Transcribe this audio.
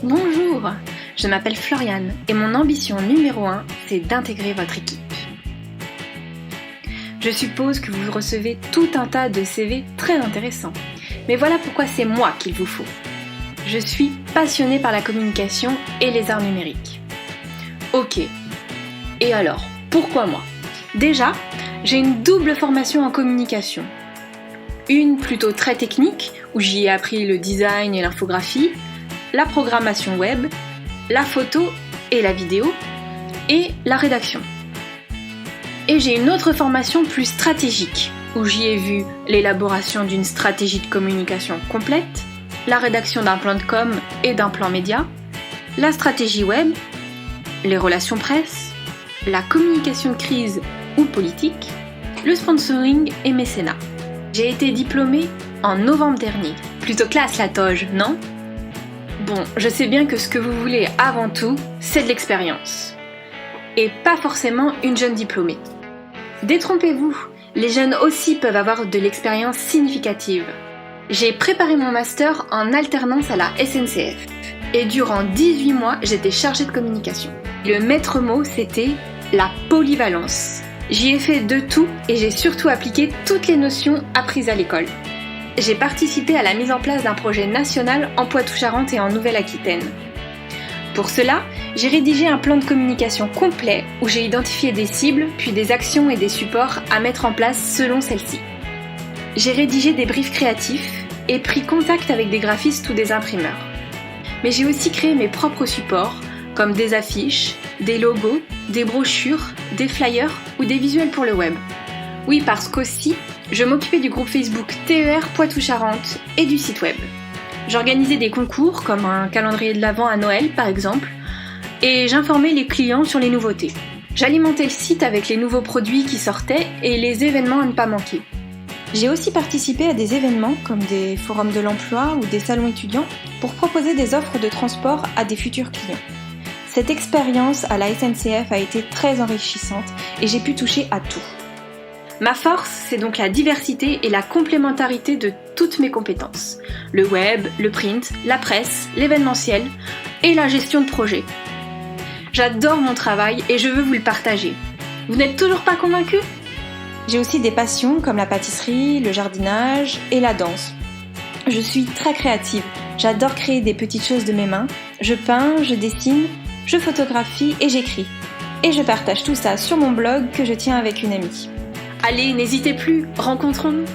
Bonjour, je m'appelle Floriane et mon ambition numéro 1, c'est d'intégrer votre équipe. Je suppose que vous recevez tout un tas de CV très intéressants, mais voilà pourquoi c'est moi qu'il vous faut. Je suis passionnée par la communication et les arts numériques. Ok, et alors, pourquoi moi ? Déjà, j'ai une double formation en communication. Une plutôt très technique, où j'y ai appris le design et l'infographie, la programmation web, la photo et la vidéo, et la rédaction. Et j'ai une autre formation plus stratégique, où j'y ai vu l'élaboration d'une stratégie de communication complète, la rédaction d'un plan de com et d'un plan média, la stratégie web, les relations presse, la communication de crise ou politique, le sponsoring et mécénat. J'ai été diplômée en novembre dernier. Plutôt classe la toge, non ? Bon, je sais bien que ce que vous voulez avant tout, c'est de l'expérience. Et pas forcément une jeune diplômée. Détrompez-vous, les jeunes aussi peuvent avoir de l'expérience significative. J'ai préparé mon master en alternance à la SNCF. Et durant 18 mois, j'étais chargée de communication. Le maître mot, c'était la polyvalence. J'y ai fait de tout et j'ai surtout appliqué toutes les notions apprises à l'école. J'ai participé à la mise en place d'un projet national en Poitou-Charentes et en Nouvelle-Aquitaine. Pour cela, j'ai rédigé un plan de communication complet où j'ai identifié des cibles, puis des actions et des supports à mettre en place selon celles-ci. J'ai rédigé des briefs créatifs et pris contact avec des graphistes ou des imprimeurs. Mais j'ai aussi créé mes propres supports, comme des affiches, des logos, des brochures, des flyers ou des visuels pour le web. Oui, parce qu'aussi, je m'occupais du groupe Facebook TER Poitou-Charentes et du site web. J'organisais des concours, comme un calendrier de l'Avent à Noël par exemple, et j'informais les clients sur les nouveautés. J'alimentais le site avec les nouveaux produits qui sortaient et les événements à ne pas manquer. J'ai aussi participé à des événements comme des forums de l'emploi ou des salons étudiants pour proposer des offres de transport à des futurs clients. Cette expérience à la SNCF a été très enrichissante et j'ai pu toucher à tout. Ma force, c'est donc la diversité et la complémentarité de toutes mes compétences. Le web, le print, la presse, l'événementiel et la gestion de projet. J'adore mon travail et je veux vous le partager. Vous n'êtes toujours pas convaincus ? J'ai aussi des passions comme la pâtisserie, le jardinage et la danse. Je suis très créative. J'adore créer des petites choses de mes mains. Je peins, je dessine, je photographie et j'écris. Et je partage tout ça sur mon blog que je tiens avec une amie. Allez, n'hésitez plus, rencontrons-nous.